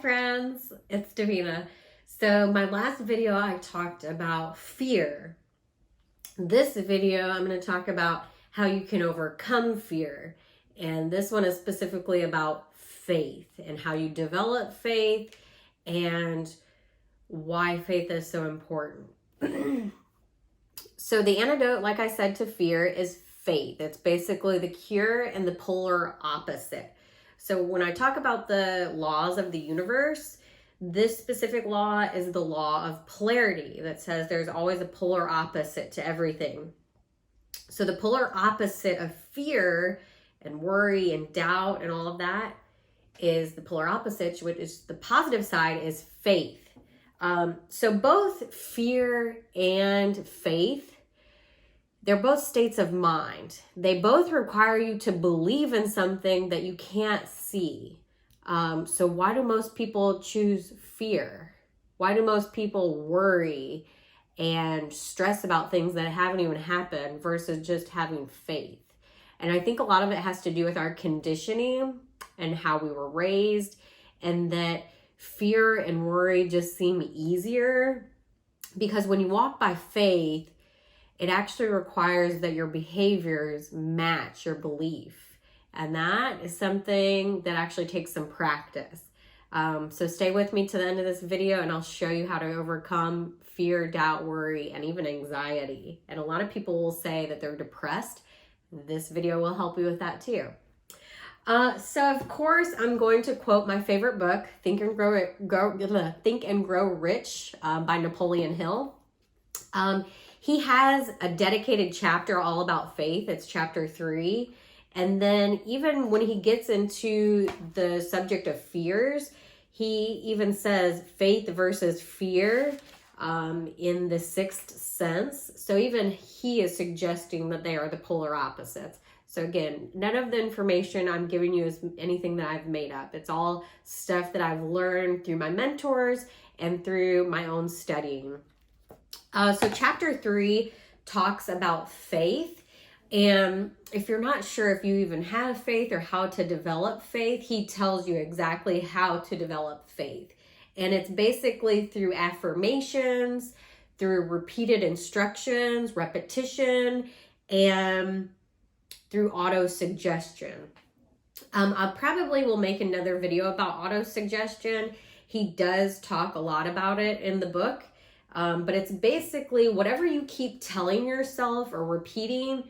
friends, it's Davina. So my last video I talked about fear. This video I'm going to talk about how you can overcome fear. And this one is specifically about faith and how you develop faith and why faith is so important. So the antidote, like I said, to fear is faith. It's basically the cure and the polar opposite. So when I talk about the laws of the universe, this specific law is the law of polarity that says there's always a polar opposite to everything. So the polar opposite of fear and worry and doubt and all of that is the polar opposite, which is the positive side, is faith. So both fear and faith, they're both states of mind. They both require you to believe in something that you can't see. So why do most people choose fear? Why do most people worry and stress about things that haven't even happened versus just having faith? And I think a lot of it has to do with our conditioning and how we were raised, and that fear and worry just seem easier because when you walk by faith, it actually requires that your behaviors match your belief. And that is something that actually takes some practice. So stay with me to the end of this video and I'll show you how to overcome fear, doubt, worry, and even anxiety. And a lot of people will say that they're depressed. This video will help you with that too. So of course, I'm going to quote my favorite book, Think and Grow Rich by Napoleon Hill. He has a dedicated chapter all about faith. It's chapter 3. And then even when he gets into the subject of fears, he even says faith versus fear in the sixth sense. So even he is suggesting that they are the polar opposites. So again, none of the information I'm giving you is anything that I've made up. It's all stuff that I've learned through my mentors and through my own studying. So chapter 3 talks about faith. And if you're not sure if you even have faith or how to develop faith, he tells you exactly how to develop faith. And it's basically through affirmations, through repeated instructions, repetition, and through auto-suggestion. I probably will make another video about auto-suggestion. He does talk a lot about it in the book, but it's basically whatever you keep telling yourself or repeating,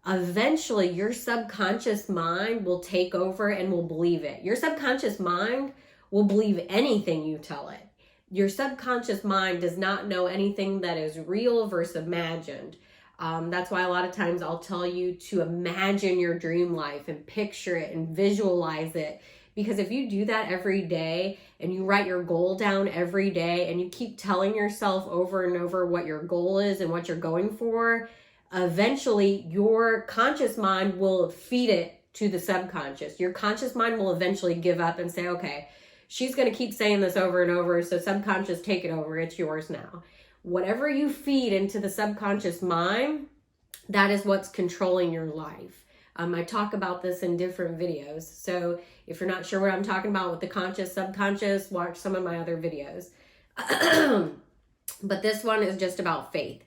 eventually your subconscious mind will take over and will believe it. Your subconscious mind will believe anything you tell it. Your subconscious mind does not know anything that is real versus imagined. That's why a lot of times I'll tell you to imagine your dream life and picture it and visualize it. Because if you do that every day and you write your goal down every day and you keep telling yourself over and over what your goal is and what you're going for, eventually your conscious mind will feed it to the subconscious. Your conscious mind will eventually give up and say, okay, she's going to keep saying this over and over, so subconscious, take it over. It's yours now. Whatever you feed into the subconscious mind, that is what's controlling your life. I talk about this in different videos. So if you're not sure what I'm talking about with the conscious, subconscious, watch some of my other videos. But this one is just about faith.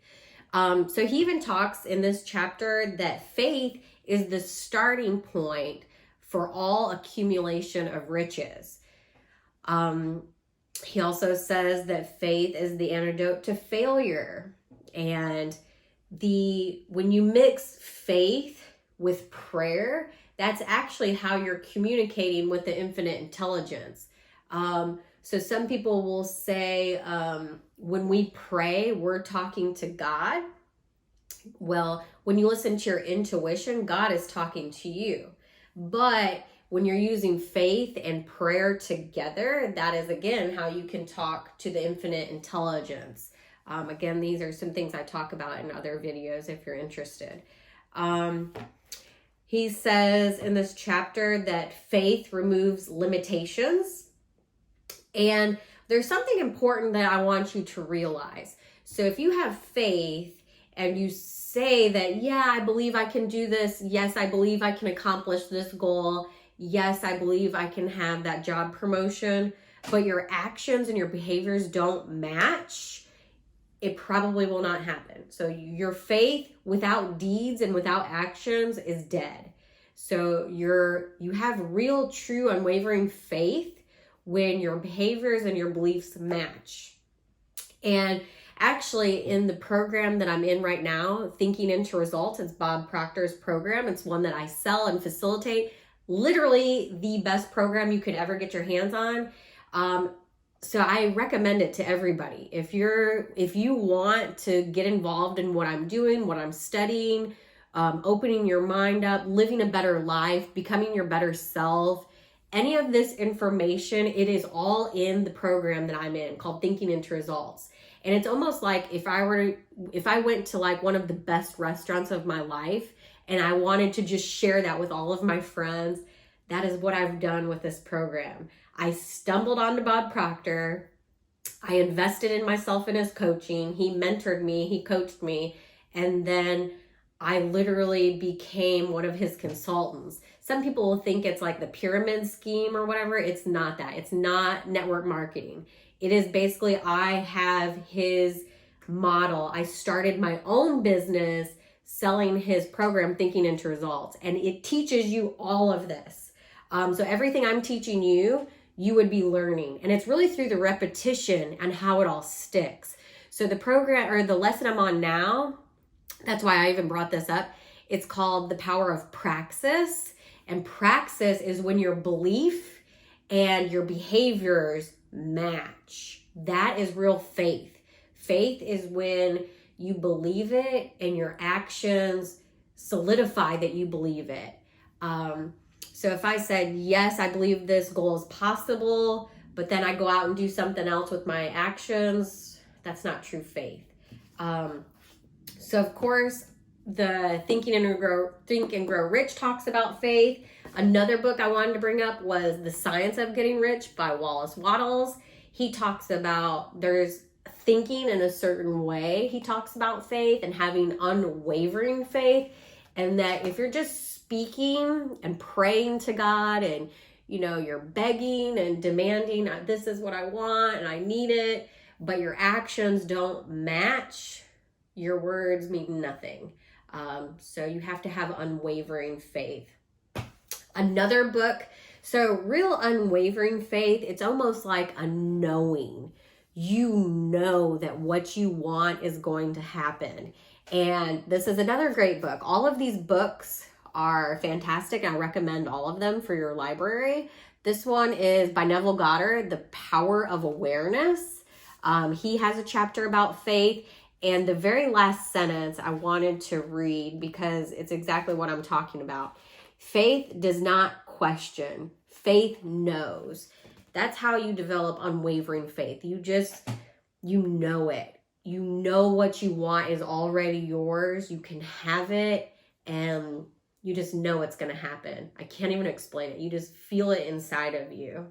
So he even talks in this chapter that faith is the starting point for all accumulation of riches. He also says that faith is the antidote to failure. And when you mix faith with prayer, that's actually how you're communicating with the infinite intelligence. So some people will say, when we pray, we're talking to God. Well, when you listen to your intuition, God is talking to you. But when you're using faith and prayer together, that is, again, how you can talk to the infinite intelligence. Again, these are some things I talk about in other videos if you're interested. He says in this chapter that faith removes limitations. And there's something important that I want you to realize. So if you have faith and you say that, yeah, I believe I can do this. Yes, I believe I can accomplish this goal. yes, I believe I can have that job promotion, but your actions and your behaviors don't match, it probably will not happen. So your faith without deeds and without actions is dead. So you have real, true, unwavering faith when your behaviors and your beliefs match. And actually, in the program that I'm in right now, Thinking into Results, it's Bob Proctor's program. It's one that I sell and facilitate. Literally the best program you could ever get your hands on. So I recommend it to everybody. If you want to get involved in what I'm doing, what I'm studying, opening your mind up, living a better life, becoming your better self, any of this information, it is all in the program that I'm in called Thinking into Results. And it's almost like if I went to like one of the best restaurants of my life and I wanted to just share that with all of my friends, that is what I've done with this program. I stumbled onto Bob Proctor. I invested in myself in his coaching. He mentored me, he coached me, and then I literally became one of his consultants. Some people will think it's like the pyramid scheme or whatever. It's not that. It's not network marketing. It is basically, I have his model. I started my own business selling his program, Thinking into Results, and it teaches you all of this. So everything I'm teaching you, you would be learning. And it's really through the repetition and how it all sticks. So the program, or the lesson I'm on now, that's why I even brought this up. It's called The Power of Praxis. And praxis is when your belief and your behaviors match. That is real faith. Faith is when you believe it and your actions solidify that you believe it. So if I said, yes, I believe this goal is possible, but then I go out and do something else with my actions, that's not true faith. So of course, the Think and Grow Rich talks about faith. Another book I wanted to bring up was The Science of Getting Rich by Wallace Wattles. He talks about there's thinking in a certain way. He talks about faith and having unwavering faith, and that if you're just speaking and praying to God and you're begging and demanding, this is what I want and I need it, but your actions don't match, your words mean nothing. So you have to have unwavering faith. Another book, so real unwavering faith, it's almost like a knowing. You know that what you want is going to happen. And this is another great book. All of these books are fantastic. I recommend all of them for your library. This one is by Neville Goddard, The Power of Awareness. He has a chapter about faith. And the very last sentence I wanted to read because it's exactly what I'm talking about. Faith does not question. Faith knows. That's how you develop unwavering faith. You know it. You know what you want is already yours. You can have it and you just know it's going to happen. I can't even explain it. You just feel it inside of you.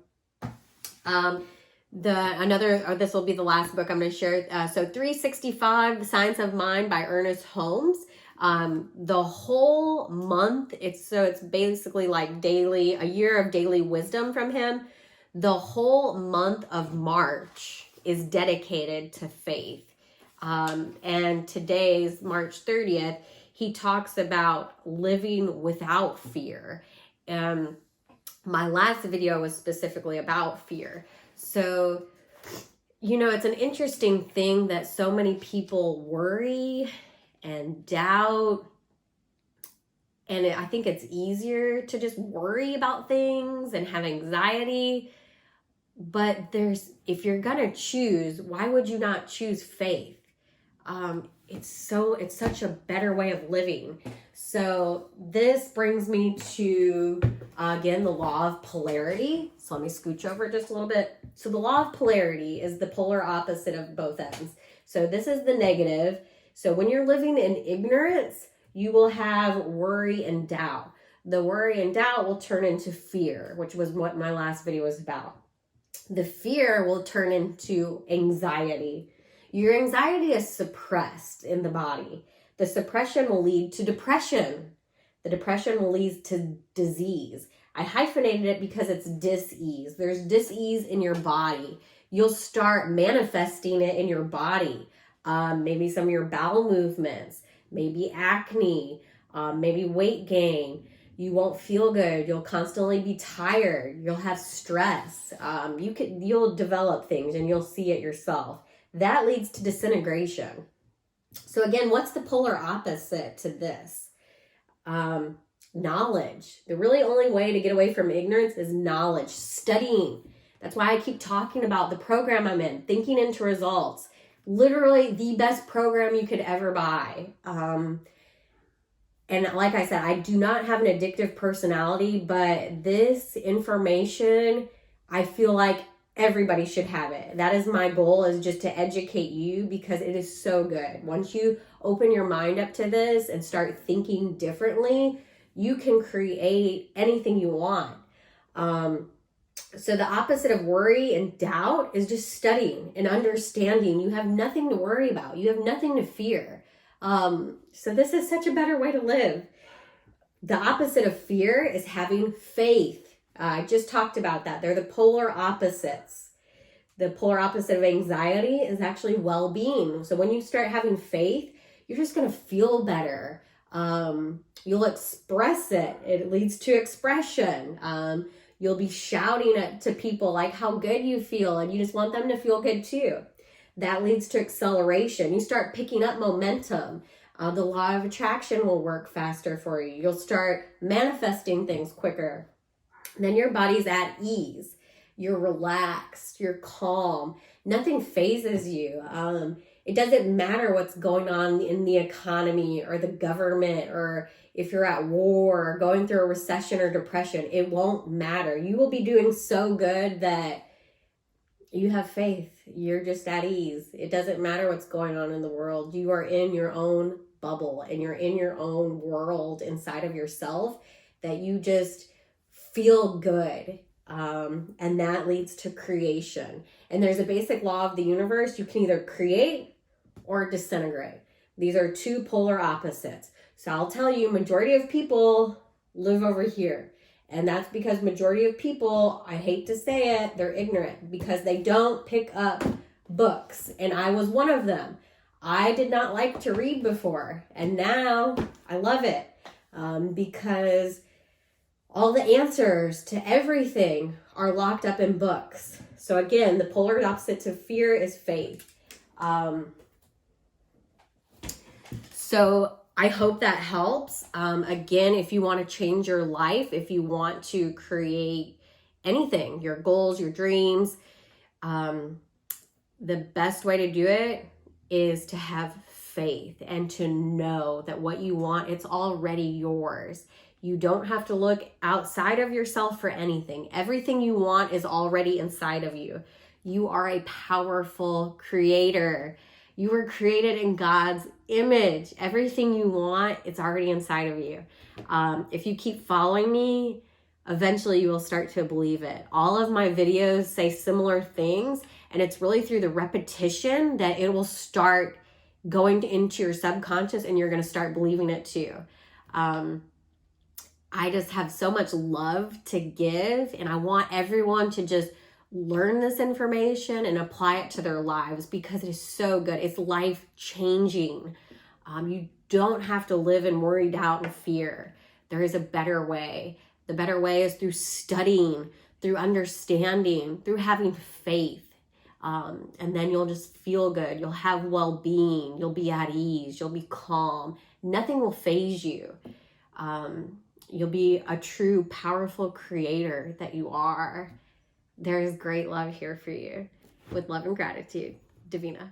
This will be the last book I'm going to share. So 365, The Science of Mind by Ernest Holmes. The whole month, it's basically like a year of daily wisdom from him. The whole month of March is dedicated to faith. And today's March 30th, he talks about living without fear. My last video was specifically about fear. So, it's an interesting thing that so many people worry and doubt. And I think it's easier to just worry about things and have anxiety. But if you're going to choose, why would you not choose faith? It's such a better way of living. So this brings me to, again, the law of polarity. So let me scooch over just a little bit. So the law of polarity is the polar opposite of both ends. So this is the negative. So when you're living in ignorance, you will have worry and doubt. The worry and doubt will turn into fear, which was what my last video was about. The fear will turn into anxiety. Your anxiety is suppressed in the body. The suppression will lead to depression. The depression will lead to disease. I hyphenated it because it's dis-ease. There's dis-ease in your body. You'll start manifesting it in your body. Maybe some of your bowel movements, maybe acne, maybe weight gain. You won't feel good. You'll constantly be tired. You'll have stress. You'll develop things and you'll see it yourself. That leads to disintegration. So again, what's the polar opposite to this? Knowledge. The really only way to get away from ignorance is knowledge, studying. That's why I keep talking about the program I'm in, Thinking into Results. Literally the best program you could ever buy. And like I said, I do not have an addictive personality, but this information, I feel like everybody should have it. That is my goal, is just to educate you, because it is so good. Once you open your mind up to this and start thinking differently, you can create anything you want. So the opposite of worry and doubt is just studying and understanding. You have nothing to worry about. You have nothing to fear. So this is such a better way to live. The opposite of fear is having faith. I just talked about that. They're the polar opposites. The polar opposite of anxiety is actually well-being. So when you start having faith, you're just going to feel better. You'll express it. It leads to expression. You'll be shouting to people like how good you feel, and you just want them to feel good too. That leads to acceleration. You start picking up momentum. The law of attraction will work faster for you. You'll start manifesting things quicker. Then your body's at ease. You're relaxed. You're calm. Nothing phases you. It doesn't matter what's going on in the economy or the government, or if you're at war or going through a recession or depression. It won't matter. You will be doing so good that you have faith. You're just at ease. It doesn't matter what's going on in the world. You are in your own bubble and you're in your own world inside of yourself that you just feel good. And that leads to creation. And there's a basic law of the universe. You can either create or disintegrate. These are two polar opposites. So I'll tell you, majority of people live over here. And that's because majority of people, I hate to say it, they're ignorant because they don't pick up books. And I was one of them. I did not like to read before. And now I love it because all the answers to everything are locked up in books. So again, the polar opposite to fear is faith. So I hope that helps. Again, if you want to change your life, if you want to create anything, your goals, your dreams, the best way to do it is to have faith and to know that what you want, it's already yours. You don't have to look outside of yourself for anything. Everything you want is already inside of you. You are a powerful creator. You were created in God's image. Everything you want, it's already inside of you. If you keep following me, eventually you will start to believe it. All of my videos say similar things, and it's really through the repetition that it will start going into your subconscious and you're going to start believing it too. I just have so much love to give, and I want everyone to just learn this information and apply it to their lives because it is so good. It's life-changing. You don't have to live in worry, doubt, and fear. There is a better way. The better way is through studying, through understanding, through having faith. And then you'll just feel good. You'll have well-being. You'll be at ease. You'll be calm. Nothing will faze you. You'll be a true, powerful creator that you are. There is great love here for you. With love and gratitude, Davina.